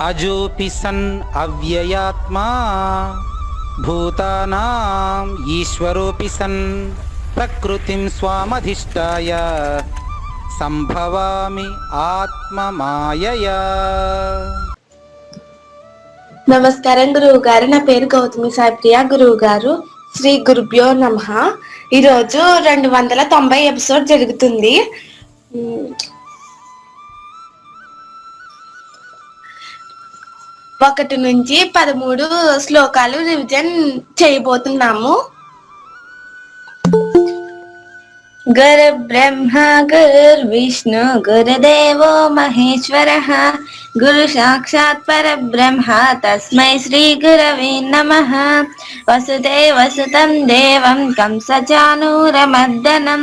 అజోపి sun అవ్యయాత్మా భూతానాం ఈశ్వరోపి sun ప్రకృతిం స్వామధిష్టాయ సంభవామి ఆత్మమాయయా. నమస్కారం గురువు గారు. నా పేరు గౌతమి సాయిప్రియ. గురువు గారు, శ్రీ గురుభ్యో నమః. ఈరోజు 290 ఎపిసోడ్ జరుగుతుంది. 1 నుంచి 13 శ్లోకాలు రివిజన్ చేయబోతున్నాము. గురు బ్రహ్మ గురు విష్ణు గురుదేవో మహేశ్వరః గురు సాక్షాత్ పరబ్రహ్మ తస్మై శ్రీ గురవే నమః. వసుదేవసుతం దేవం కంసచానూరమర్దనం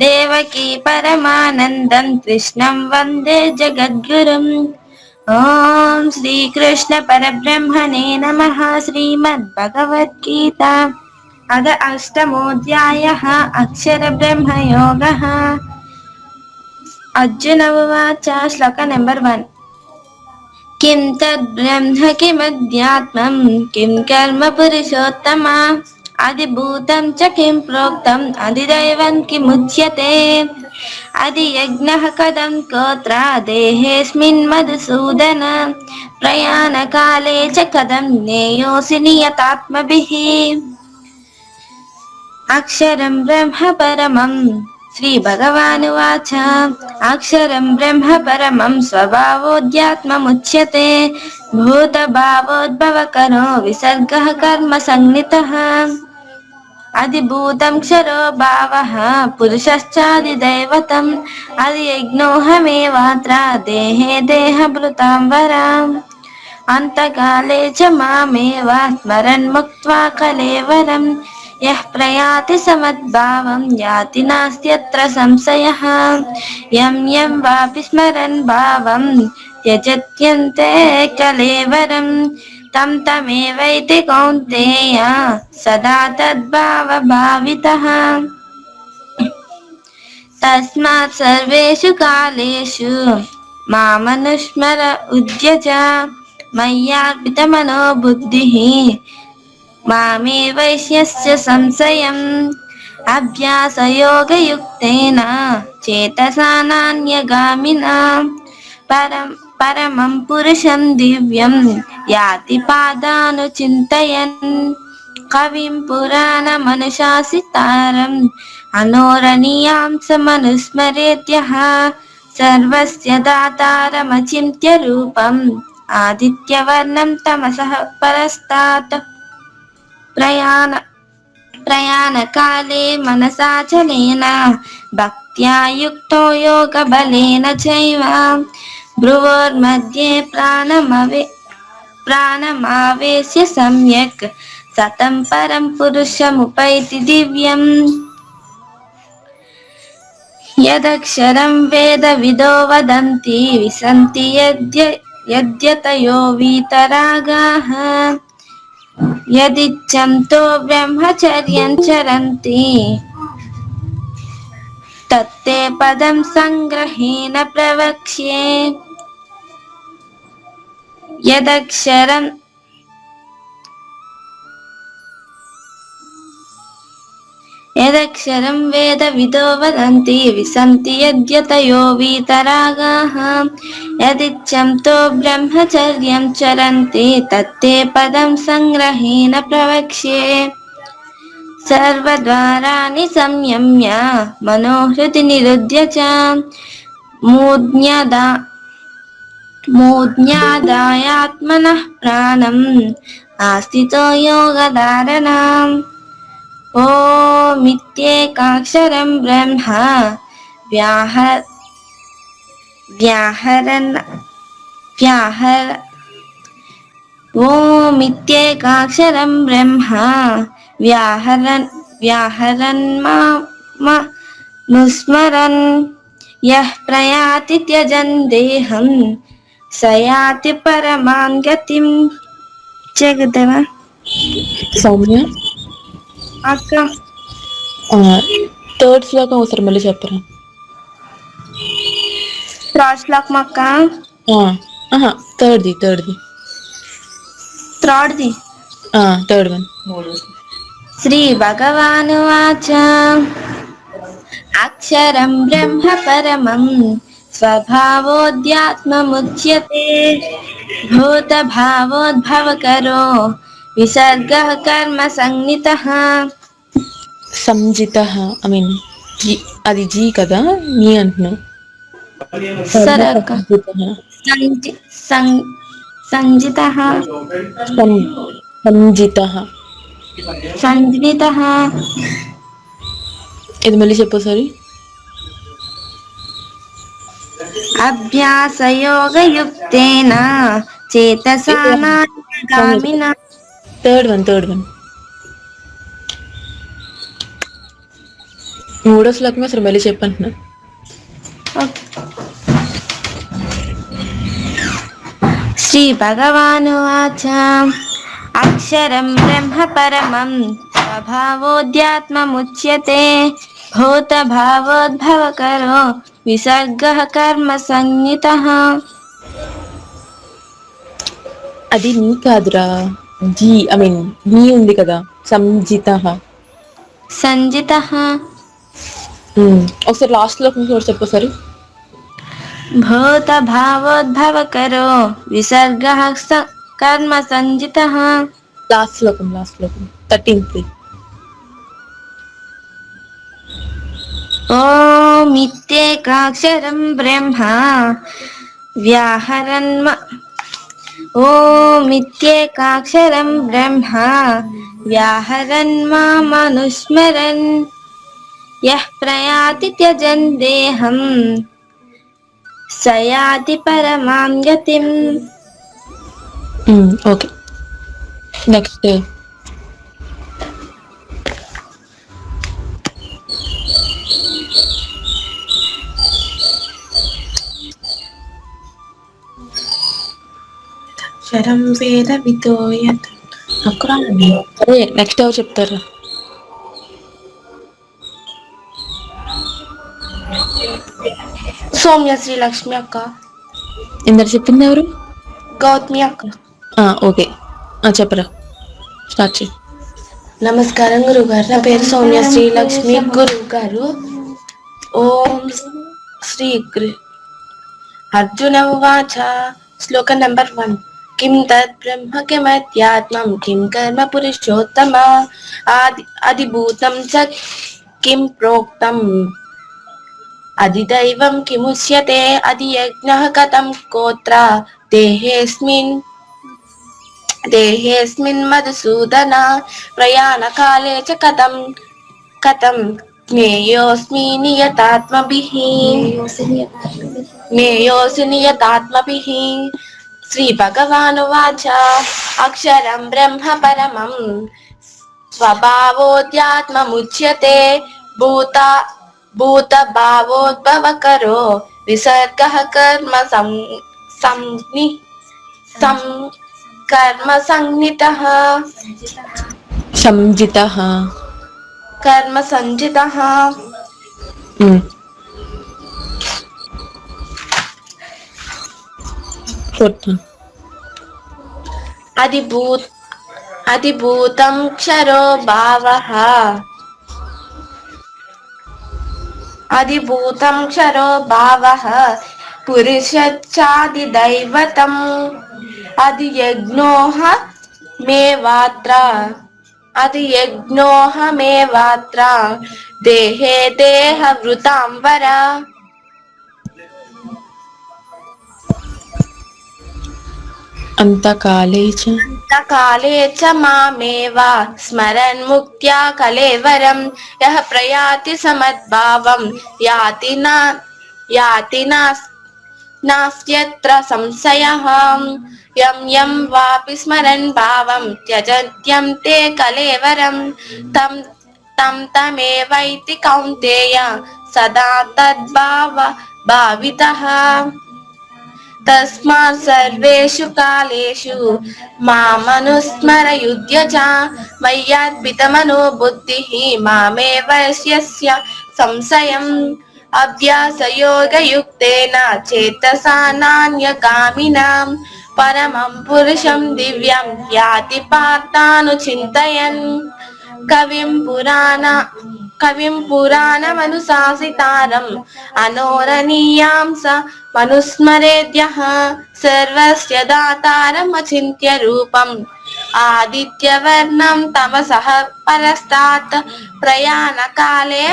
దేవకీ పరమానందం కృష్ణం వందే జగద్గురుం. ఓం శ్రీకృష్ణ పరబ్రహ్మణే నమః. శ్రీమద్భగవద్గీత అథ అష్టమోऽధ్యాయః అక్షర బ్రహ్మయోగః. అర్జున ఉవాచ. శ్లోక నెంబర్ 1. కిం తద్బ్రహ్మ కిమధ్యాత్మం కిం కర్మ పురుషోత్తమ అధిభూతం చ కిం ప్రోక్తం అధిదైవం కిముచ్యతే అధి యజ్ఞః కథం కోత్ర దేహేస్మిన్ మధుసూదన ప్రయాణకాలే చ కథం జ్ఞేయోసి నియతాత్మభిః. అక్షరం బ్రహ్మ పరమం. శ్రీ భగవానువాచ. అక్షరం బ్రహ్మ పరమం స్వభావోధ్యాత్మముచ్యతే భూత భావోద్భవకరో విసర్గః కర్మ సంజ్ఞితః అధిభూతం క్షరో భావః పురుషశ్చాదిదైవతం అధియజ్ఞోహమేవాత్ర దేహే దేహభృతాం వరాం అంతకాలే చ మామేవ స్మరన్ ముక్త్వా కలేవరం యః ప్రయాతి సమద్భావం యాతి నాస్త్యత్ర సంశయః యం యం వాపి స్మరన్ భావం త్యజత్యంతే కలేవరం తం తమేవైతి కౌంతేయ సదా తద్భావ భావితః. తస్మాత్ సర్వేషు కాలేషు మామనుస్మర ఉద్యచ మయ్యార్పితమనో బుద్ధిః మామే వైశ్యస్య సంశయం అభ్యాసయోగయుక్తేన చేతసా నాన్యగామినా పరమం పురుషం దివ్యం యాతి పాదానుచింతయన్ కవిం పురాణమనుశాసితారం అనోరణీయాం సమనుస్మరేత్యః సర్వస్య దాతారమచింత్య రూపం ఆదిత్యవర్ణం తమసః పరస్తాత్ ప్రయాణకాలే మనసాచలేన భక్త్యా యుక్తో యోగబలేన చైవ భ్రువోర్मध्ये ప్రాణమావేశ్య సమ్యక్ సతం పరం పురుషముపైతి దివ్యం. యదక్షరం వేద విదో వదంతి విసంతి యద్యతయో వీతరాగాః యదిచ్ఛంతో బ్రహ్మచర్యం చరంతి తత్తే పదం సంగ్రహేణ ప్రవక్ష్యే. యదక్షరం వేద విదో వదంతి విసంతి యద్యతయో వీతరాగాః యదిచ్ఛంతో బ్రహ్మచర్యం చరంతి తత్తే పదం సంగ్రహేణ ప్రవక్ష్యే. సర్వద్వారాణి సంయమ్య మనోహృది నిరుధ్య చ మూఢ్యాదాయాత్మనః ప్రాణం ఆస్థితో యోగధారణాం. ఓమిత్యేకాక్షరం బ్రహ్మ ఓమిత్యేకాక్షరం బ్రహ్మ వ్యాహరన్మానుస్మరన్ యః ప్రయాతి త్యజన్ దేహం సయాతి పరమాం గతిం. చెగుదవా సౌమ్య? అక్క, 3rd శ్లోకం ఒకసారి మళ్ళీ చెప్పరా? థర్డ్ శ్లోకం అక్క. ఆహా, థర్డ్ది థర్డ్ది. Third one. శ్రీ భగవానువాచ అక్షరం బ్రహ్మ పరమం స్వభావోధ్యాత్మముచ్యతే భూత భావోద్భవకరో విసర్గః కర్మ సంజ్ఞితః. సంజిత, ఐ మీన్ అది జీ కదా, నీ అంటున్నావు. సరే అక్క. సంజి సం- సంజితః సంజిత. సంజ్ఞితః. ఇది మళ్ళీ చెప్పు సారి. అభ్యాసయోగయుక్తేన చేతసా నాగామిన. Third one. మూడో శ్లోకమే అసలు మళ్ళీ చెప్పంటున్నా. శ్రీ భగవానువాచ అక్షరం బ్రహ్మ పరమం స్వభావోధ్యాత్మముచ్యతే భూత భావోద్భవకరో విసర్గః కర్మ సంజ్ఞితః. అది నీ కాదురా, జీ, ఐ మీన్ నీ ఉంది కదా, సంజిత. సంజితః. ఒకసారి లాస్ట్ శ్లోకం కూడా చెప్పు సారి. భూత భావోద్భవకరో విసర్గః కర్మ సంజితః. లాస్ట్ శ్లోకం 13th. ఓమిత్యేకాక్షరం బ్రహ్మ వ్యాహరన్మ ఓమిత్యేకాక్షరం బ్రహ్మ వ్యాహరన్ మామనుస్మరన్ యః ప్రయాతి త్యజన్ దేహం స యాతి పరమాం గతిం. Okay, next. శరం వేద వితోయత్. అరే నెక్స్ట్ ఎవరు చెప్తారా? సౌమ్య శ్రీలక్ష్మి అక్క. ఇందరు చెప్పింది ఎవరు? గౌతమి అక్క. ఓకే, చెప్పరా, స్టార్ట్ చేయి. నమస్కారం గురుగారు, నా పేరు సౌమ్య శ్రీలక్ష్మి. గురువు గారు, ఓం శ్రీ అర్జున ఉవాచ. శ్లోక నంబర్ 1. కిం తద్ బ్రహ్మ కిమధ్యాత్మం కిం కర్మ పురుషోత్తమ అధిభూతం చ కిం ప్రోక్తం అధిదైవం కిముచ్యతే అధియజ్ఞః కథం కోత్ర దేహేస్మిన్ మధుసూదన ప్రయాణకాలే చ కథం జ్ఞేయోస్మి నియతాత్మభిః. శ్రీ భగవానువాచ అక్షరం బ్రహ్మ పరమం స్వభావోధ్యాత్మముచ్యతే భూత భావోద్భవకరో విసర్గః కర్మ సంజ్ఞితః. కర్మ సంజితః. అధిభూతం క్షరో భావః పురుషశ్చాదిదైవతం అధియజ్ఞోహమేవాత్ర దేహే దేహవృతాం వర. అంతకాలే చ మామేవ స్మరన్ ముక్త్యా కలేవరం యః ప్రయాతి సమద్భావం యాతి నాస్త్యత్ర సంశయః. యం వాపి స్మరన్ భావం త్యజత్యం తే కలేవరం తమేవైతి కౌంతేయ సదా భావితః. తస్మాత్ సర్వేషు కాలేషు మామనుస్మర యుధ్య చ మయ్యార్పితమనో బుద్ధిః మామే వశ్యస్య సంశయం అభ్యాసయోగయుక్తేన చేతసా నాన్యగామినాం పరమం పురుషం దివ్యం యాతి పార్థాను చింతయన్ కవిం పురాణమనుశాసితారం అనోరణీయాం స మనుస్మరేద్యః సర్వస్య దాతారం అచింత్య రూపం ఆదిత్యవర్ణం తమసః పరస్తాత్ ప్రయాణకాలే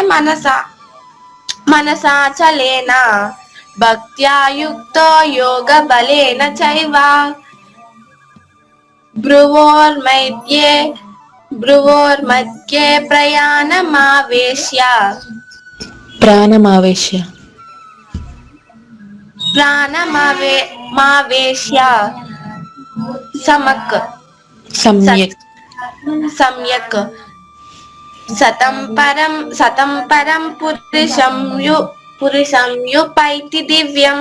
మనసాచలేన భక్త్యా యుక్తో యోగ బలేన చైవ భ్రువోర్మధ్యే ప్రాణమావేశ్య సమ్యక్ సతం పరం పురుషం యుపైతి దివ్యం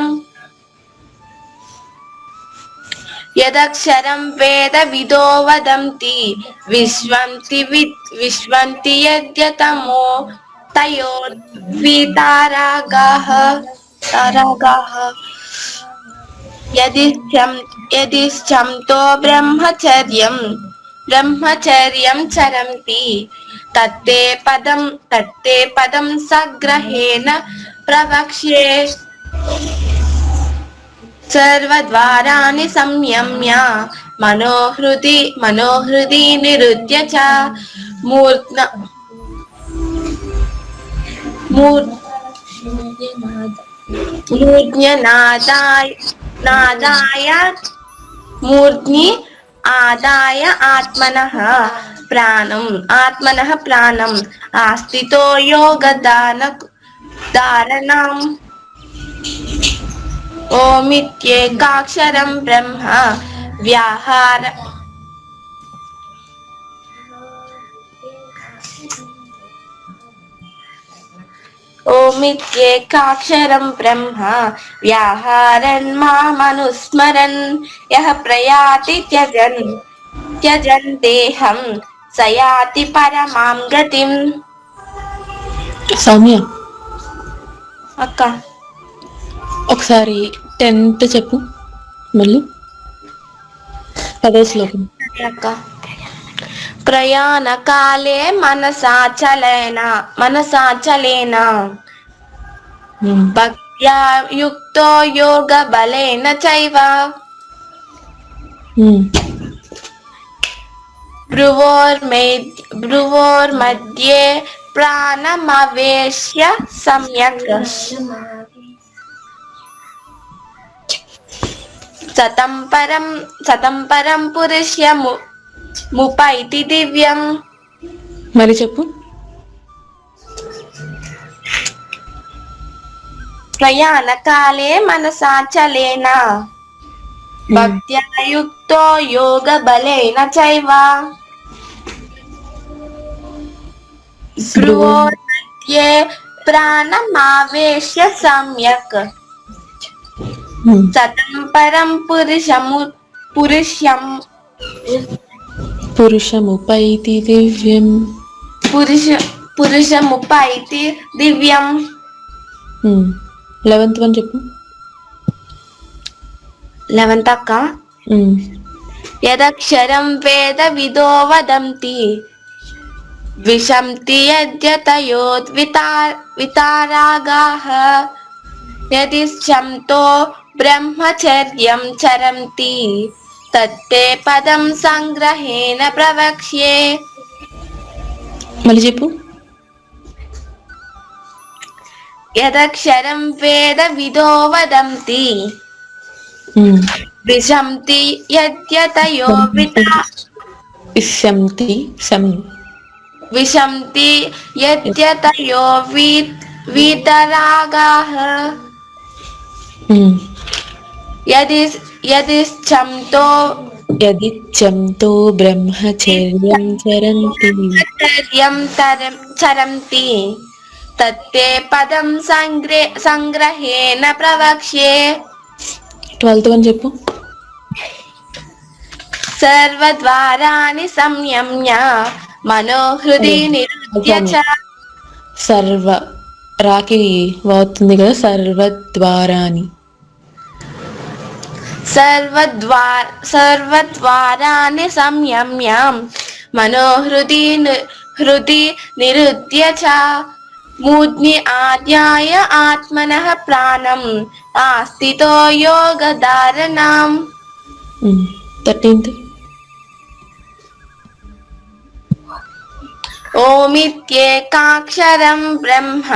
యదక్షరం వేద విదో వదంతి విశ్వంతి యద్యతమో తయోర్వితారాగాః యదిష్టంతో బ్రహ్మచర్యం చరంతి తత్తే పదం సగ్రహేణ ప్రవక్ష్యే సర్వద్వారాణి సంయమ్య మనోహృది నిరుధ్య చ మూర్ధ్ని ఆదాయ ఆత్మనః ప్రాణం ఆస్థితో యోగధారణం ఓమిత్యేకాక్షరం బ్రహ్మ వ్యాహారన్ మామనుస్మరన్ యః ప్రయాతి త్యజన్ దేహం సయాతి పరమాం గతిం. సౌమ్య, అక్క ఒకసారి 10th చెప్పు మళ్ళీ. 10వ శ్లోకం. అక్క ప్రయాణకాలే మనసాచలేన భక్త్యా యుక్తో యోగ బలేన చైవ భ్రువోర్మధ్యే ప్రాణమవేశ్య సమ్యక్ సతం పరం పురుష్య ముపైతి దివ్యం. మరి చెప్పు. ప్రయాణకాలే మనసాచలేన భక్త్యా యుక్తో యోగ బలేన చైవ భ్రువోర్మధ్యే ప్రాణమావేశ్య సమ్యక్ సతం పరం పురుషముపైతి దివ్యం. పురుషముపైతి దివ్యం. 11th వన్ చెప్పు. 11th అక్క యదక్షరం వేద విదో వదంతి విశంతి యద్యతయోద్వితారాగాః యదిష్టంతో బ్రహ్మచర్యం చరంతి తత్తే పదం సంగ్రహేణ ప్రవక్ష్యే. మళ్ళీ చెప్పు. యదక్షరం వేద విదో వదంతి విశంతి యద్యతయో వీతరాగాః యదిచ్ఛంతో బ్రహ్మచర్యం చరంతి తత్తే పదం సంగ్రహేణ ప్రవక్ష్యే. 12th వన్ చెప్పు. సర్వద్వారాణి సంయమ్య మనోహృది నిరుధ్య చ. రాకి అవుతుంది కదా, సర్వద్వారాని. సర్వద్వారాన్ని సంయమ్య హృది నిరుద్య చ మూర్ధ్ని ఆద్యాయ ఆత్మనః ప్రాణం ఆస్థితో యోగధారణం. 13th. ఓమిత్యేకాక్షరం బ్రహ్మ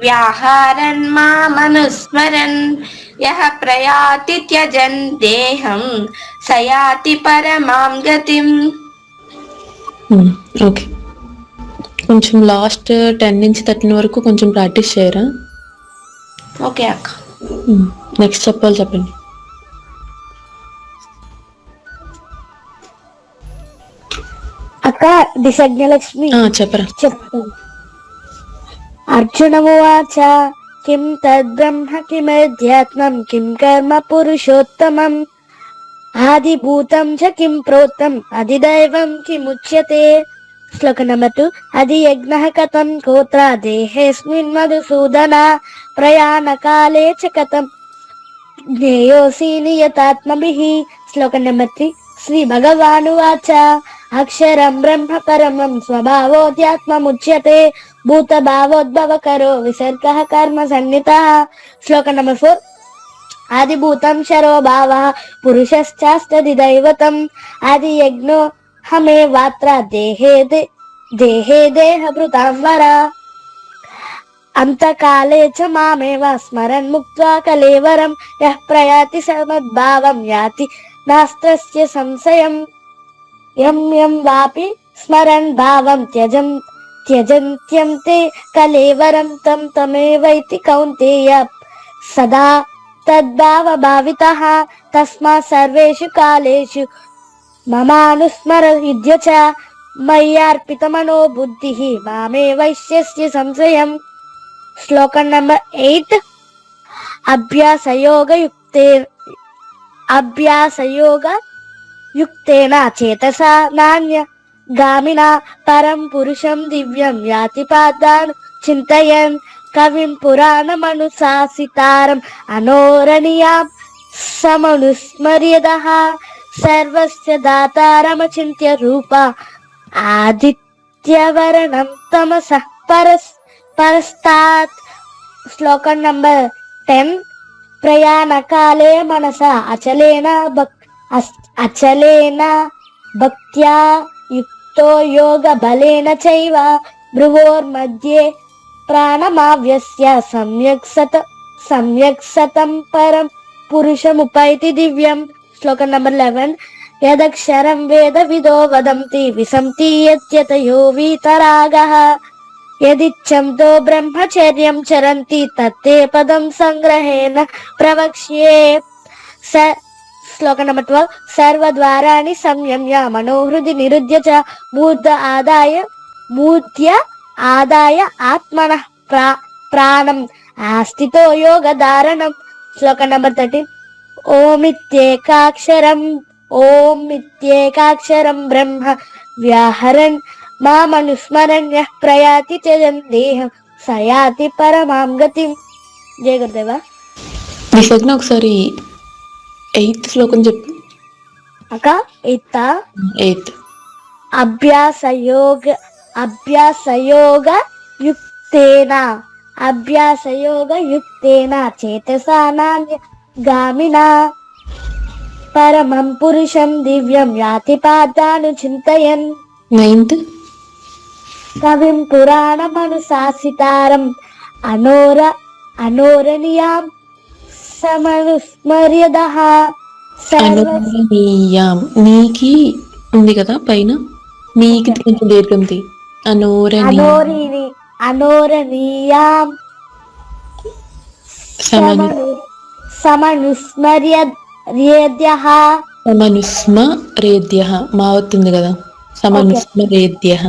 వ్యాహరన్ మామనుస్మరన్ యః ప్రయాతి త్యజన్ దేహం సయాతి పరమాం గతిం. ఓకే, కొంచెం లాస్ట్ 10 నుంచి 13 వరకు కొంచెం ప్రాక్టీస్ చేయరా? ఓకే అక్క. నెక్స్ట్ చెప్పండి. అక్క దిశజ్ఞలక్ష్మి చెప్పరా. చెప్తాను. అర్జునమువాచ కిం తద్బ్రహ్మ కిమధ్యాత్మం కిం కర్మ పురుషోత్తమం ఆదిభూతం చ కిం ప్రోక్తం అధిదైవం కిముచ్యతే. శ్లోక నెంబర్ 2. అధి యజ్ఞః కథం గోత్ర దేహేస్మిన్ మధుసూదన ప్రయాణకాలే చ కథం జ్ఞేయోసి నియతాత్మభిః. శ్లోక నెంబర్ 3. శ్రీ భగవానువాచ అక్షరం బ్రహ్మ పరమం స్వభావోధ్యాత్మముచ్యతే భూత భావోద్భవకరో విసర్గః కర్మ సన్నితః. శ్లోక నెంబర్ 4. ఆదిభూతం శరో భావః పురుషశ్చాస్త్యధిదైవతం ఆది యజ్ఞో హమే వాత్ర దేహే దేహభృతాం వర అంతకాలే చ మామేవ స్మరన్ ముక్త్వా కలేవరం యః ప్రయాతి సమద్భావం యాతి నాస్త్రస్య సంశయం. యం యం వాపి స్మరన్ భావం త్యజంత్యం తే కలేవరం తం తమేవైతి కౌంతేయ సదా తద్భావ భావితః. తస్మాత్ సర్వేషు కాలేషు మమానుస్మర యుధ్య చ మయ్యార్పితమనో బుద్ధిః మామేవైష్యస్య సంశయం. శ్లోక నంబర్ 8. అభ్యాసయోగయుక్తేన చేతసా నాన్య గామినా పరం పురుషం దివ్యం యాతి పాదాన్ చింతయన్ కవిం పురాణమనుశాసితారం అనోరణీయాం సమనుస్మర్యదః సర్వస్య దాతారమచింత్య రూప ఆదిత్యవర్ణం తమసః పరస్తాత్. శ్లోక నంబర్ 10. ప్రయాణకాలే మనసా అచలేన భక్త్యా యుక్తో యోగ బలేన చైవ భ్రువోర్మధ్యే ప్రాణమావ్యస్య సమ్యక్ సతం పరం పురుషముపైతి దివ్యం. శ్లోక నంబర్ 11. యదక్షరం వేద విదో వదంతి విసంతి యత్యతయో వీతరాగః యదిచ్ఛంతో బ్రహ్మచర్యం చరంతి తత్తే పదం సంగ్రహేణ ప్రవక్ష్యే. శ్లోక నంబర్ 12. సర్వద్వారాణి సంయమ్య మనోహృది నిరుద్య చ మూర్ధ్య ఆదాయ ఆత్మనః ప్రాణం ఆస్థితో యోగధారణం. శ్లోక నంబర్ 13. ఓమిత్యేకాక్షరం బ్రహ్మ వ్యాహరన్ మామనుస్మరన్ యః ప్రయాతి త్యజన్ దేహం సయాతి పరమాం గతిం. జయ గురుదేవా. నిసగ్న ఒకసారి 8th శ్లోకం చెప్పు అక్క. 8th. అభ్యాసయోగయుక్తేన చేతసా నాన్య గామినా పరమం పురుషం దివ్యం యాతి పాదాను చింతయన్. 9th. కవిం పురాణమనుశాసితారం అనోరణీయాం సమనుస్మర్యదః అనోరణీయాం. నీకి ఉంది కదా పైన, నీకి కొంచెం దీర్ఘం తీ. అనోరణీయాం సమనుస్మరేద్యః. మా అవుతుంది కదా, సమనుస్మరేద్యః.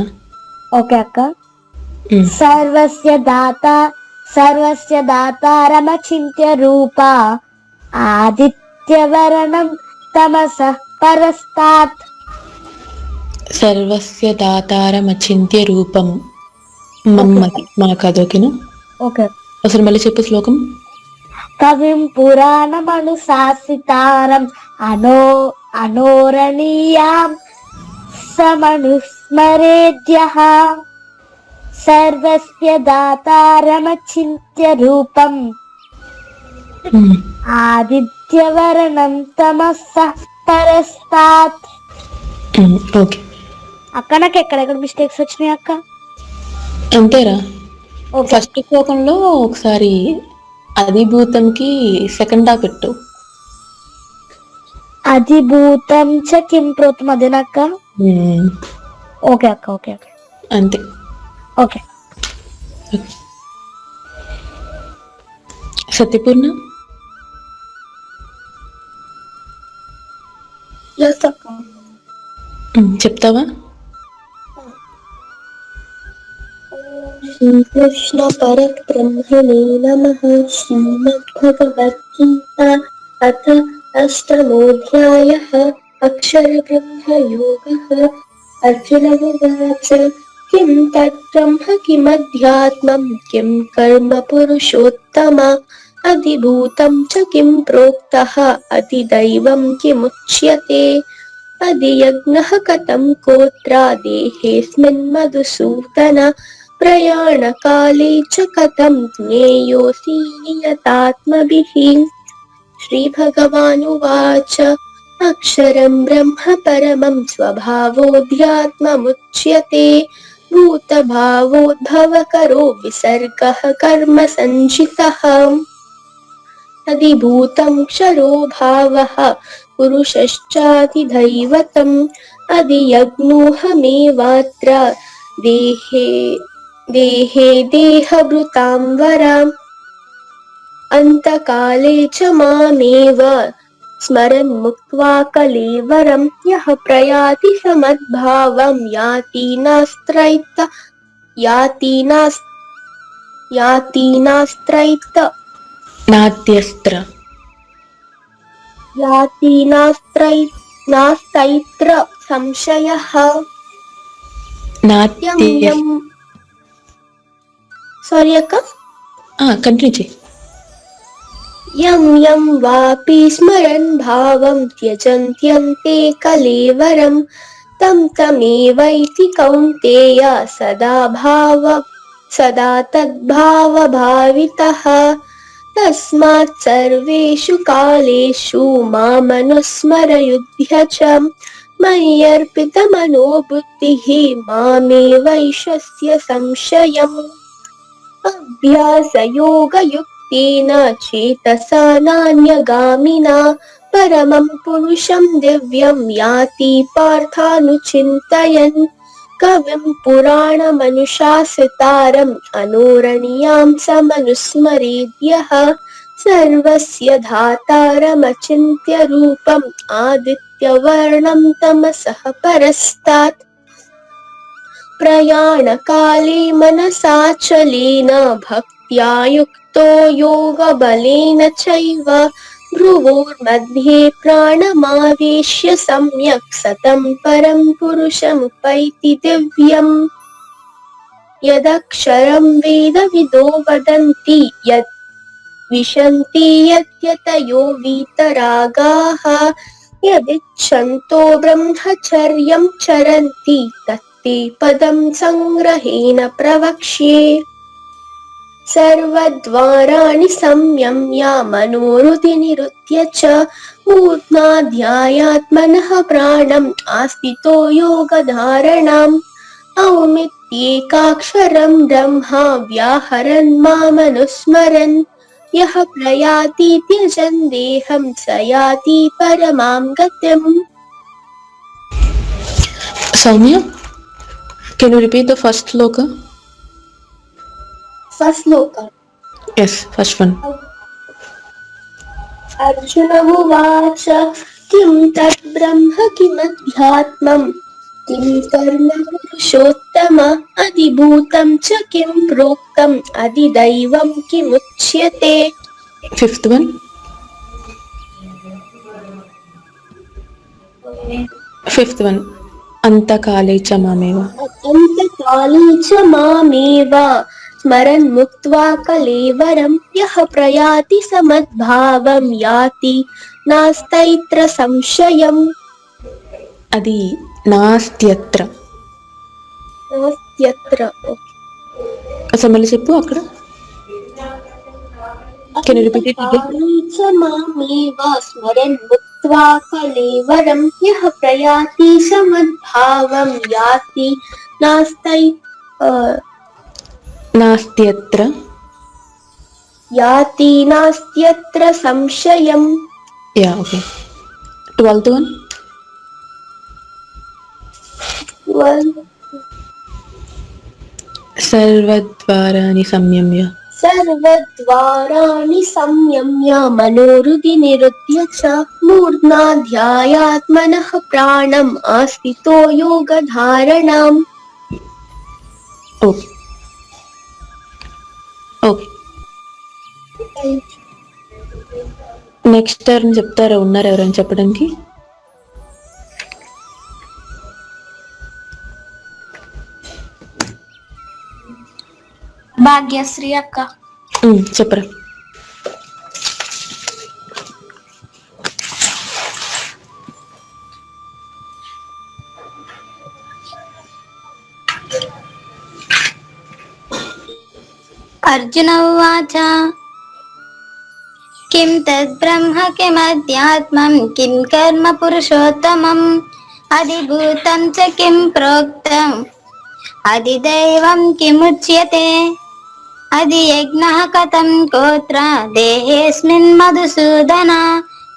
ఓకే అక్క. సర్వస్య దాతారమచింత్య రూప ఆదిత్యవర్ణం తమసః परस्तात् సర్వస్య దాతారమచింత్య రూపం మమ్మది మా కాదు ఓకేనా. ఓకే. అసలు మళ్ళీ చెప్పు శ్లోకం. కవిం పురాణమనుశాసితారం అనోరణీయాం సమనుస్మరేద్యః సర్వస్య దాతారమచింత్య రూపం ఆదిత్యవర్ణం తమస్సః పరస్తాత్. ఓకే అక్క నాకు ఎక్కడెక్కడ మిస్టేక్స్ వచ్చినాయి అక్క? అంతేరా. ఓకే. ఫస్ట్ శ్లోకంలో ఒకసారి అధిభూతంకి సెకండ్ హాఫ్ పెట్టు. అధిభూతం చ కిం ప్రోతం అదేనక్క? ఓకే అక్క. ఓకే ఓకే అంతే. ఓకే. సత్యపూర్ణ చెప్తావా? శ్రీకృష్ణ పరబ్రహ్మణే నమః. శ్రీమద్భగవద్గీతా అథ అష్టమోऽధ్యాయः. అక్షరబ్రహ్మయోగः. అర్జున ఉవాచ కిం తద్బ్రహ్మ కిమధ్యాత్మం కిం కర్మ పురుషోత్తమ అధిభూతం చ కిం ప్రోక్తః అధిదైవం కిముచ్యతే అధియజ్ఞః కథం కోత్ర దేహేऽస్మిన్ మధుసూదన ప్రయాణకాలే చ కథం జ్ఞేయోऽసి నియతాత్మభిః. శ్రీభగవానువాచ అక్షరం బ్రహ్మ పరమం స్వభావోऽధ్యాత్మముచ్యతే భూతభావోద్భవకరో విసర్గః కర్మ సంచితః అధిభూతం క్షరో భావః పురుషశ్చాధిదైవతం అధియజ్ఞోహమేవాత్ర దేహే దేహభృతాం వరాం అంతకాలే చ మామేవ స్మరన్ ముక్త్వా కళేవరం యః ప్రయాతి సమద్భావం నాస్తైత్ర సంశయః. సారీ అక్క, కంటిన్యూ చేయి. యం యం వాపి స్మరన్ భావం త్యజంత్యంతే కళేవరం తం తమేవైతి కౌంతేయ సదా తద్భావభావితః. తస్మాత్ సర్వేషు కాలేషు మామనుస్మరయుధ్య చ మయ్యర్పితమనో బుద్ధిః మామే వైషస్య సంశయం. అభ్యాసయోగయుక్తేన చేతసా నాన్యగామినా పరమం పురుషం దివ్యం యాతి పార్థానుచింతయన్. కవిం పురాణమనుశాసితారం అనోరణీయాం సమనుస్మరేద్యః సర్వస్య ధాతారమచింత్య రూపం ఆదిత్యవర్ణం తమసః పరస్తాత్. ప్రయాణకాలే మనసాచలేన భక్త్యా యుక్తో యోగబలేన చైవ భ్రువోర్मध्ये ప్రాణమావేశ్య సమ్యక్ సతం పరం పురుషముపైతి దివ్యం. యదక్షరం వేదవిదో వదంతి యద్ విశంతి యద్యతయో వీతరాగాః యదిచ్ఛన్తో బ్రహ్మచర్యం చరంతి తత్తే పదం సంగ్రహేణ ప్రవక్ష్యే. సర్వద్వారాణి సంయమ్య మనోహృది నిరుధ్య చ మూర్ధ్నా ధ్యాయాత్మనః ప్రాణం ఆస్థితో యోగధారణాం ఔమిత్యేకాక్షరం బ్రహ్మ వ్యాహరన్ మామనుస్మరన్ యః ప్రయాతి త్యజన్ దేహం స యాతి పరమాం గతిం. Soumya, can you repeat the first shloka? First shloka. Yes, first one. Arjuna ఉవాచ కిం తత్ బ్రహ్మ కిమధ్యాత్మం కిం కర్మ పురుషోత్తమ అధిభూతం చ కిం ప్రోక్తం అధిదైవం కిముచ్యతే. Fifth one. ఫిఫ్త్ వన్, అంతకాలే చ మామేవ. अन्तकाले च मामेव स्मरन् मुक्त्वा कलेवरं यः प्रयाति समद्भावं याति नास्तैत्र संशयम्. అది నాస్త్యత్ర. नास्त्यत्र. అసలు మళ్ళీ చెప్పు అక్కడ. Can you repeat it again? अन्तकाले च मामेव स्मरन् मुक्त्वा कलेवरं यः प्रयाति समद्भावं याति నాస్త్యత్ర. याति नास्त्यत्र संशयम्. Yeah okay. 12th one. సర్వద్వారాని సంయమ్య. सर्वद्वाराणि संयम्य मनोहृदि निरुध्य च मूर्ध्ना ध्यायात्मनः प्राणम् आस्थितो योगधारणाम्. Okay okay. నెక్స్ట్ టర్న్ చెప్తారా? ఉన్నారు ఎవరైనా చెప్పడానికి? భాగ్యశ్రీ అక్క. చెప్పరా. అర్జున ఉవాచ కిం తద్బ్రహ్మ కిమధ్యాత్మం కిం కర్మ పురుషోత్తమం అధిభూతం చ కిం ప్రోక్తం అధిదైవం కిముచ్యతే అధియజ్ఞః కథం గోత్ర దేహేస్మిన్ మధుసూదన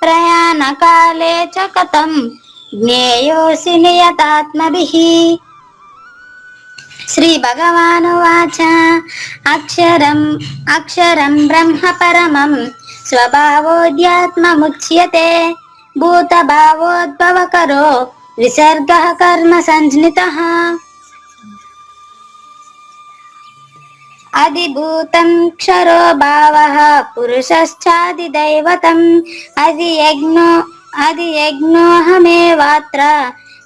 ప్రయాణకాలే చ కథం జ్ఞేయోసి నియతాత్మభిః. శ్రీ భగవానువాచ అక్షరం అక్షరం బ్రహ్మ పరమం స్వభావోధ్యాత్మముచ్యతే భూతభావోద్భవకరో విసర్గః కర్మ సంజ్ఞితః. అధిభూతం క్షరో భావః పురుషశ్చాదిదైవతం అధియజ్ఞోహమేవాత్ర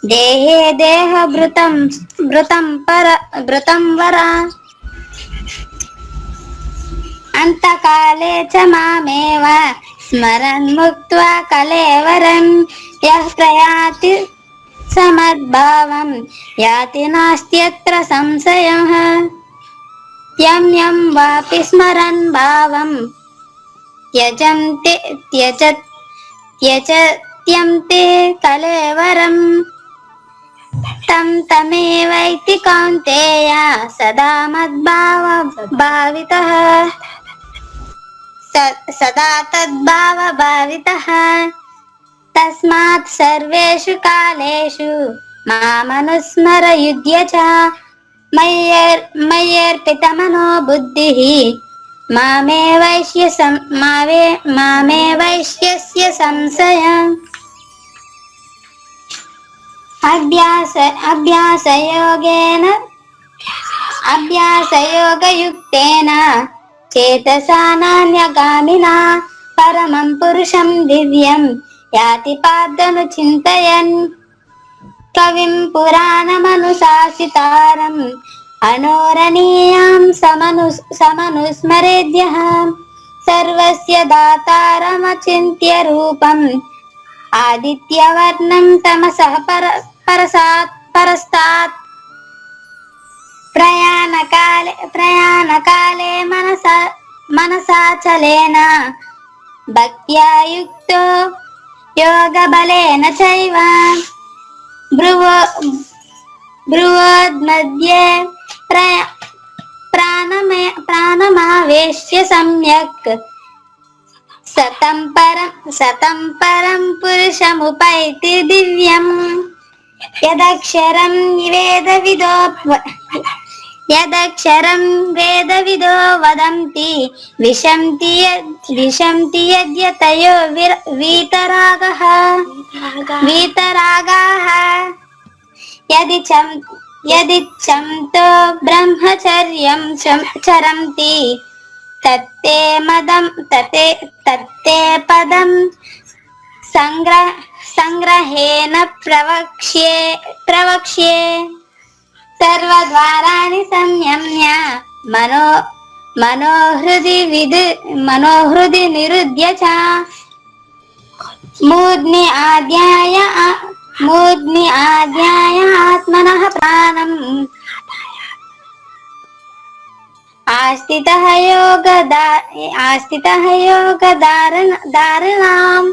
దేహే దేహభృతం భృతం వర. అంతకాలే చ మామేవ స్మరన్ ముక్త్వా కలేవరం యః ప్రయాతి సమద్భావం యాతి నాస్త్యత్ర సంశయః. యం యం వాపి స్మరన్ భావం త్యజత్యంతే కలేవరం తం తమేవైతి కౌంతేయ సదా మద్భావ భావితః. సదా తద్భావ భావితః. తస్మాత్ సర్వేషు కాలేషు మామనుస్మర యుధ్య చ మయ్యర్పితమనో బుద్ధిః మామే వైశ్యస్య సంశయం. అభ్యాసయోగయుక్తేన చేతసా నాన్యగామినా పరమం పురుషం దివ్యం యాతి పార్థను చింతయన్. కవిం పురాణమనుశాసితారం అనోరణీయాం సమనుస్మరేద్యః సర్వస్య దాతారమచింత్య రూపం ఆదిత్యవర్ణం తమసః పరస్తాత్. ప్రయాణకాలే మనసాచలేన భక్త్యా యుక్తో యోగబలేన చైవ బ్రువోద్మధ్యే ప్రాణమావేశ్య సమ్యక్ సతం పరం పురుషముపైతి దివ్యం. యదక్షరం వేదవిదో వదంతి విశంతి యద్యతయో వీతరాగాః. యదిచ్ఛంతో బ్రహ్మచర్యం చరంతి తత్తే పదం సంగ్రహేణ ప్రవక్ష్యే సర్వద్వారాణి సంయమ్య మనో మనోహృది నిరుధ్య చ మూర్ధ్ని ఆద్యాయ ఆత్మనః ప్రాణం ఆస్థితః యోగధారణాం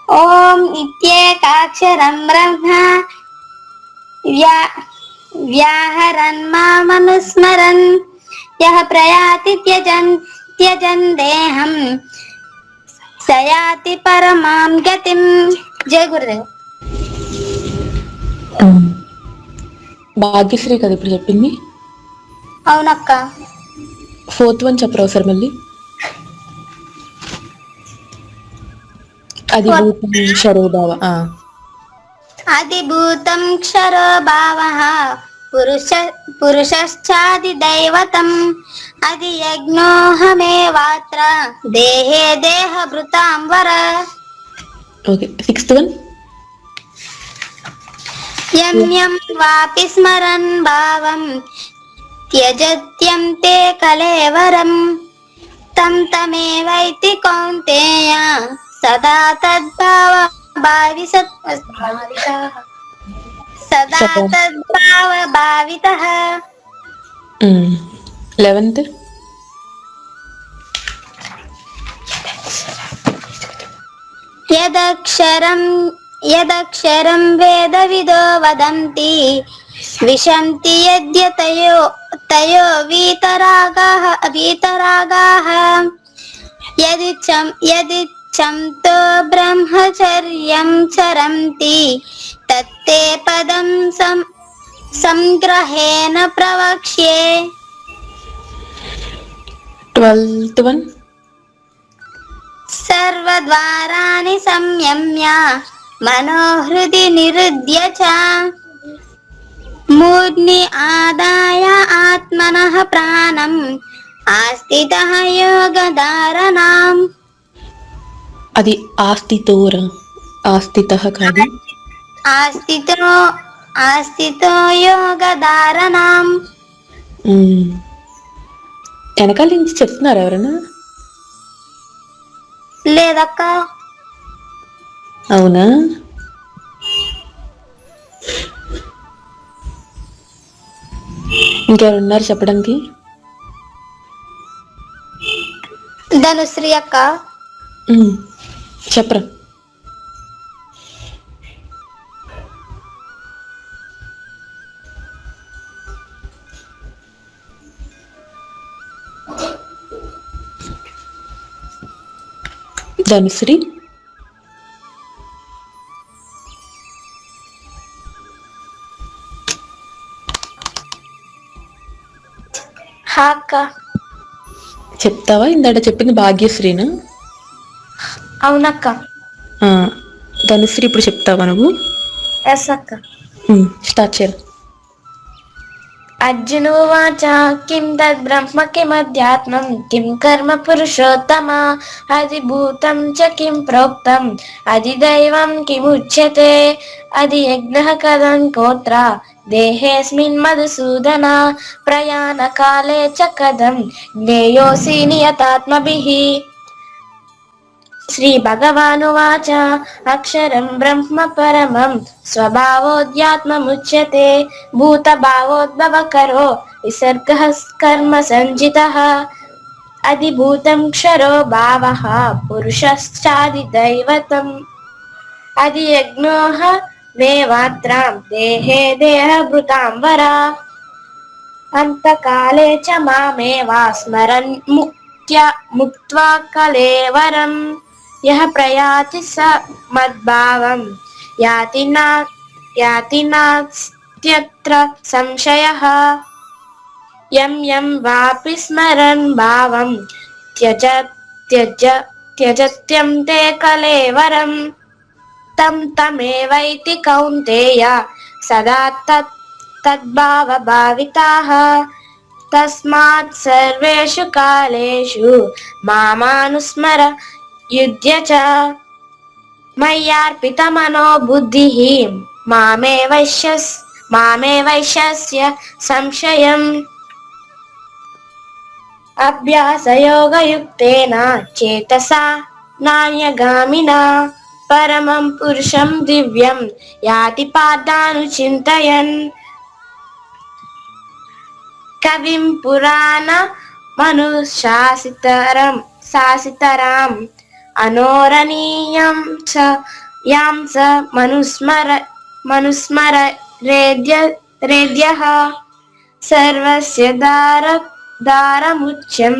ఓం ఇత్యేకాక్షరం బ్రహ్మ వ్యాహరన్ మామనుస్మరన్ యః ప్రయాతి త్యజన్ దేహం సయాతి పరమాం గతిం. జై గురుదేవ్. భాగ్యశ్రీ కదా ఇప్పుడు చెప్పింది. అవునక్క. 4th వన్ చెప్పరా ఒకసారి మళ్ళీ. అది భూతం శరోభావ. అధిభూతం క్షరో భావః పురుషశ్చాదిదైవతం అధియజ్ఞోహమేవాత్ర దేహే దేహభృతాం వర. Okay 6th one. యం యం వాపి స్మరన్ భావం త్యజత్యం తే కలేవరం తం తమేవైతి కౌంతేయ సదా తద్భావ భావితః. 11th. యదక్షరం వేదవిదో వదంతి విశంతి యద్యతయో వీతరాగాః యదిచ్ఛంతో బ్రహ్మచర్యం చరంతి తత్తే పదం సంగ్రహేణ ప్రవక్ష్యే. 12th one. సర్వద్వారాణి సంయమ్య మనోహృది నిరుధ్య చ మూర్ధ్ని ఆదాయ ఆత్మనః ప్రాణం ఆస్థితః యోగధారణాం. అది ఆస్థితోర, ఆస్థితః కాదు. ఆస్థితో యోగధారణాం. వెనకాల నుంచి చెప్తున్నారు ఎవరన్నా? లేదక్క. అవునా? ఇంకెవరున్నారు చెప్పడానికి? ధనుశ్రీ అక్క. చెప్పరా. ధనుశ్రీ. అక్క. చెప్తావా? ఇందాక చెప్పింది భాగ్యశ్రీనా? అవునక్క. ధనుశ్రీ ఇప్పుడు చెప్తావా నువ్వు? ఎస్ అక్క. స్టార్ట్ చేయరు. అర్జునోవాచ కిం తద్ బ్రహ్మ కిమధ్యాత్మం కిం కర్మ పురుషోత్తమ అధిభూతం చ కిం ప్రోక్తం అధిదైవం కిముచ్యతే అధియజ్ఞః కథం కోత్ర దేహేస్మిన్ మధుసూదన ప్రయాణకాలే చ కథం జ్ఞేయోసి నియతాత్మభిః. శ్రీ భగవానువాచ అక్షరం బ్రహ్మ పరమం స్వభావోధ్యాత్మముచ్యతే భూతభావోద్భవకరో విసర్గః కర్మ సంజితః అధిభూతం క్షరో భావః పురుషశ్చాదిదైవతం అధియజ్ఞోః మేవాత్రాం దేహే దేహభృతాం వర అంతకాలే చ మామేవా స్మరన్ ముక్త్వా కలేవరం యః ప్రయాతి స మద్భావం యాతి నాస్త్యత్ర సంశయః యం యం వాపి స్మరన్ భావం త్యజత్యం తే కలేవరం తం తమేవైతి కౌంతేయ సదా తద్భావ భావితాః. తస్మాత్ సర్వేషు కాలేషు మామానుస్మర యుధ్య చ. మయ్యార్పితమనో బుద్ధిః మామే వైశ్యస్య సంశయం అభ్యాసయోగయుక్తేన చేతసా నాన్యగామినా పరమం పురుషం దివ్యం యాతి పాదానుచింతయన్. కవిం పురాణ శాసితరాం అనోరణీయం చ యాం స మనుస్మరేద్యః సర్వస్య దారముచ్యం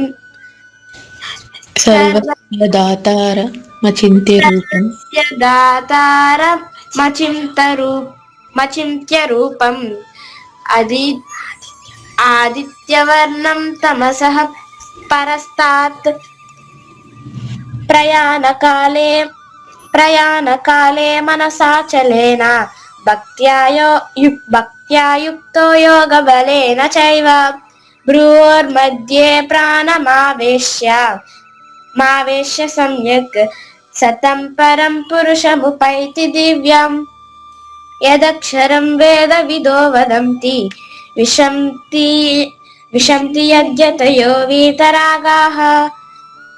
సర్వస్య దాతార మచింత్య రూపం మచింత్య రూపం ఆదిత్యవర్ణం తమసః పరస్తాత్ ప్రయాణకాలే మనసాచలేన భక్త్యా యుక్తో యోగబలేన చైవ భ్రువోర్मध्ये ప్రాణమావేశ్య సమ్యక్ సతం పరం పురుషముపైతి దివ్యం. యదక్షరం వేదవిదో వదంతి విశంతి యద్యతయో వీతరాగాః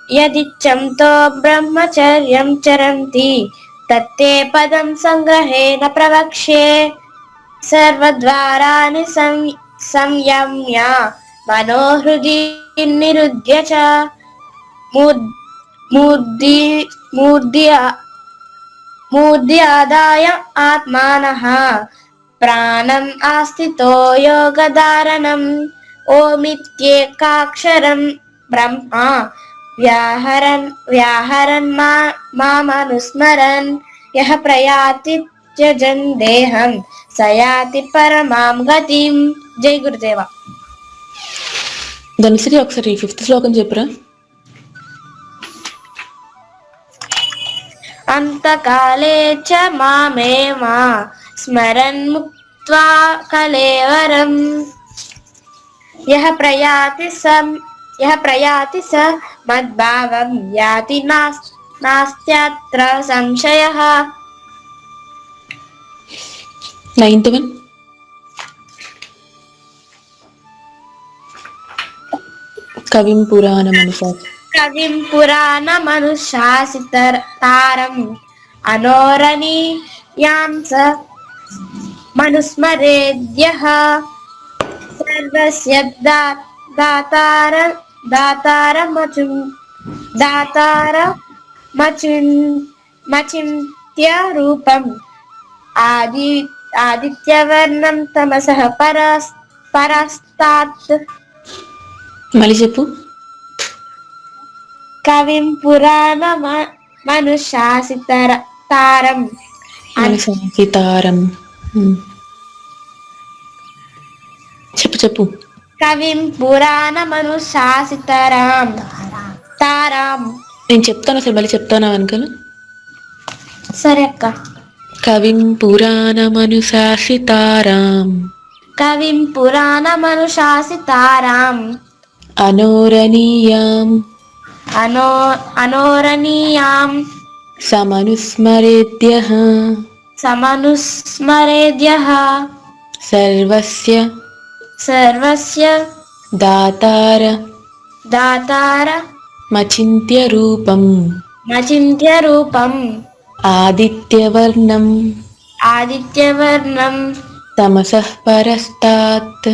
యదిచ్ఛంతో బ్రహ్మచర్యం చరంతి తత్తే పదం సంగ్రహేణ ప్రవక్ష్యే. సర్వద్వారాణి సంయమ్య మనోహృది నిరుధ్య చ మూర్ధ్య ఆదాయ ఆత్మానః ప్రాణం ఆస్థితో యోగధారణం. ఓమిత్యేకాక్షరం బ్రహ్మ వ్యాహరన్ మామనుస్మరన్ యః ప్రయాతి త్యజన్ దేహం స యాతి పరమాం గతిం. జై గురుదేవ. ధనుశ్రీ ఒకసారి 5th శ్లోకం చెప్పురా. అంతకాలే చ మామేవ స్మరన్ ముక్త్వా కలేవరం యః ప్రయాతి స మద్భావం యాతి నాస్త్యత్ర సంశయః. 9th one. కవిం పురాణమనుశాసితారం అనోరణీయాం స మనుస్మరేద్యః సర్వస్య దాతారమచింత్య రూపం ఆదిత్యవర్ణం తమసః పరస్తాత్. మళ్ళీ చెప్పు. కవిం పురాణమనుశాసితారం అనుశాసితారం. చెప్పు. కవిం పురాణమనుశాసితారం తారాం. నేను చెప్తాను, అసలు మళ్ళీ చెప్తాను వెనకాల. సరే అక్క. కవిం పురాణమనుశాసితారాం అనోరణీయాం సమనుస్మరేద్యః సర్వస్య దాతార మచింత్య రూపం ఆదిత్యవర్ణం తమసః పరస్తాత్.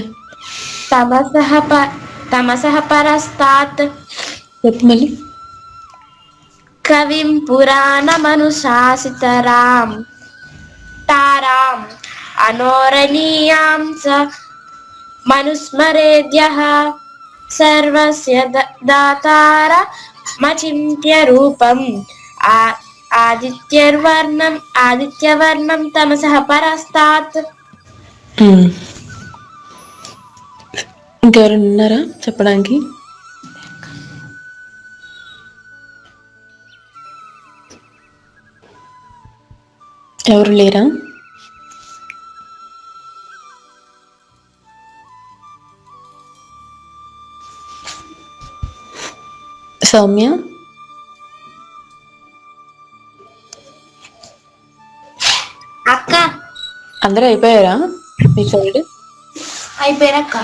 చెప్పు మళ్ళీ. కవిం పురాణమనుశాసితారాం తారాం అనోరణీయాం స మనుస్మరేద్యః సర్వస్య దాతార మచింత్య రూపం ఆదిత్యవర్ణం తమసః పరస్తాత్. ఇంకెవరైనా ఉన్నారా చెప్పడానికి? ఎవరు లేరా? సౌమ్య అందరూ అయిపోయారా మీ సైడ్? అయిపోయారక్క.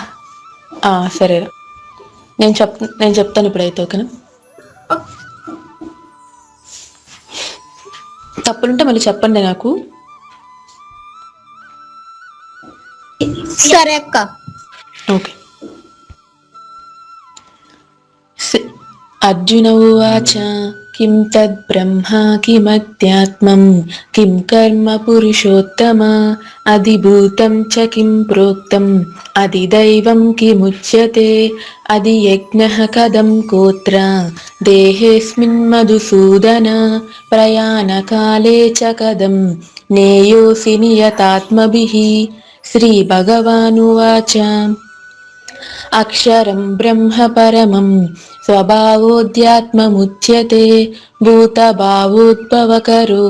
సరేరా, నేను చెప్తాను ఇప్పుడైతే, ఓకేనా? తప్పులుంటే మళ్ళీ చెప్పండి నాకు. సరే అక్క. ఓకే. అర్జున ఉవాచ కిం తద్బ్రహ్మ కిమధ్యాత్మం కిం కర్మ పురుషోత్తమ అధిభూతం చ కిం ప్రోక్తం అధిదైవం కిముచ్యతే అధియజ్ఞః కథం కోత్ర దేహేऽస్మిన్ మధుసూదన ప్రయాణకాలే చ కథం నేయోసి నియతాత్మభిః. శ్రీభగవానువాచ అక్షరం బ్రహ్మ పరమం స్వభావోऽధ్యాత్మముచ్యతే భూతభావోద్భవకరో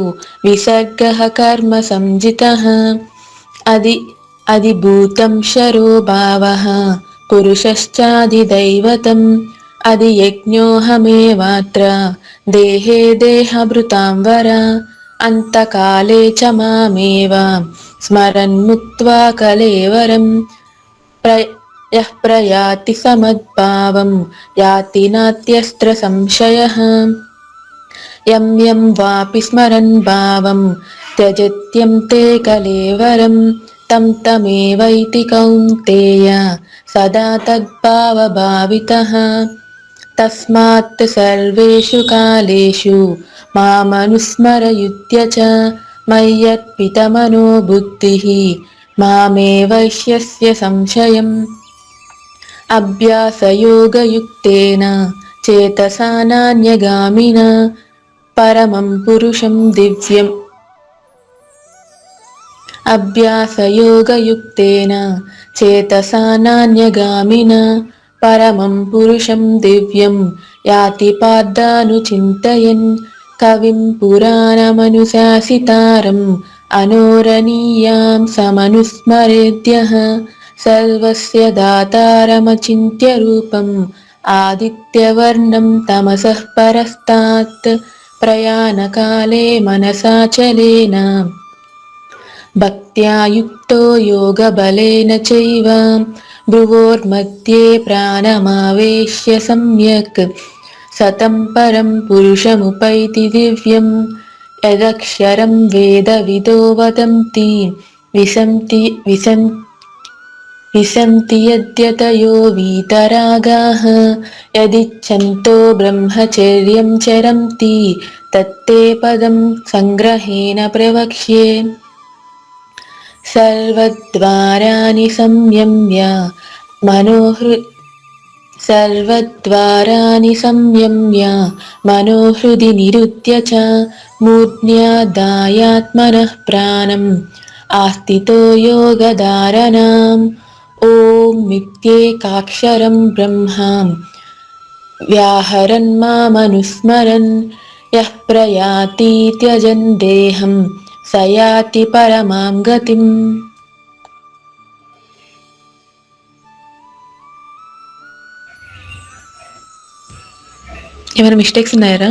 విసర్గః కర్మ సంజితః అధిభూతం శరో భావః పురుషశ్చాధిదైవతం అధియజ్ఞోऽహమేవాత్ర దేహే దేహభృతాం వర అంతకాలే చ మామేవ స్మరన్ ముక్త్వా కళేవరం యః ప్రయాతి సమద్భావం యాతి నాత్యస్త్ర సంశయః యం యం వాపి స్మరన్ భావం త్యజత్యం తే కళేవరం తం తమేవైతి కౌంతేయ సదా తద్భావభావితః. తస్మాత్ సర్వేషు కాలేషు మామనుస్మరయుత్య చ మయ్యర్పితమనో బుద్ధిః మామేవైష్యస్య సంశయం. అభ్యాసయోగయుక్తేన చేతసా నాన్యగామిన పరమం పురుషం దివ్యం. అభ్యాసయోగయుక్తేన చేతసా నాన్యగామిన పరమం పురుషం దివ్యం యాతి పార్థానుచింతయన్. కవిం పురాణమనుశాసితారం అనోరణీయాం సమనుస్మరేద్యః సర్వస్య దాతారమచింత్య రూపం ఆదిత్యవర్ణం తమసః పరస్తాత్ ప్రయాణకాలే మనసాచలేన భక్త్యా యుక్తో యోగబలేన చైవ భ్రువోర్मध्ये ప్రాణమావేశ్య సమ్యక్ సతం పరం పురుషముపైతి దివ్యం. యదక్షరం వేదవిదో వదంతి విశంతి యద్యతయో వీతరాగాః యదిచ్ఛంతో బ్రహ్మచర్యం చరంతి తత్తే పదం సంగ్రహేణ ప్రవక్ష్యే. సర్వద్వారాణి సంయమ్య మనోహృది నిరుద్య చ మూర్ధ్యాదాయాత్మనః ప్రాణం ఆస్థితో యోగధారణాం. ఓం మిత్యేకాక్షరం బ్రహ్మ వ్యాహరన్ మామనుస్మరన్ యః ప్రయాతి త్యజన్ దేహం స యాతి పరమాం గతిం. ఏమైనా మిస్టేక్స్ ఉన్నాయరా?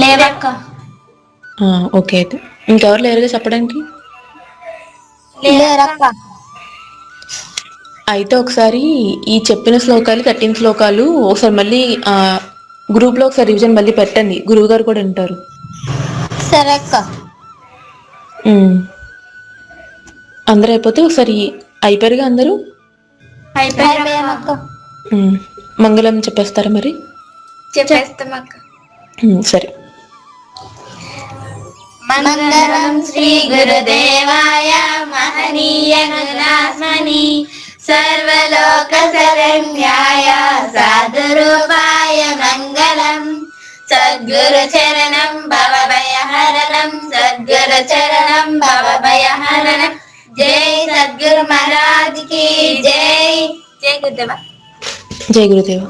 లేవక్క. ఓకే, అయితే ఇంకెవరు లేరుగా చెప్పడానికి? లేరక్క. అయితే ఒకసారి ఈ చెప్పిన శ్లోకాలు 13 శ్లోకాలు ఒకసారి మళ్ళీ గ్రూప్లో ఒకసారి రివిజన్ మళ్ళీ పెట్టండి, గురువు గారు కూడా ఉంటారు. సరే అక్క. అందరూ అయిపోతే ఒకసారి అయిపోయారుగా అందరూ? అయిపోయామక్క. మంగళం చెప్పేస్తారా మరి? చెప్పేస్తామక్క. సరే. మంగళం శ్రీ గురుదేవాయ మహనీయ గుణాత్మని సర్వలోక శరణ్యాయ సాధురూపాయ మంగళం. సద్గురు చరణం భవభయహరణం సద్గురు చరణం భవభయహరణం. జై సద్గురు మహారాజ్ కి జై. జై గురుదేవ. జై గురుదేవ.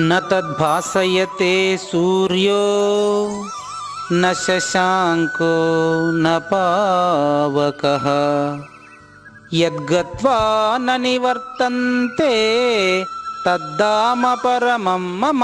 न तद्भासयते सूर्यो न शशाङ्को न पावकः యద్గత్వా న నివర్తంతే తద్ధామ పరమం మమ.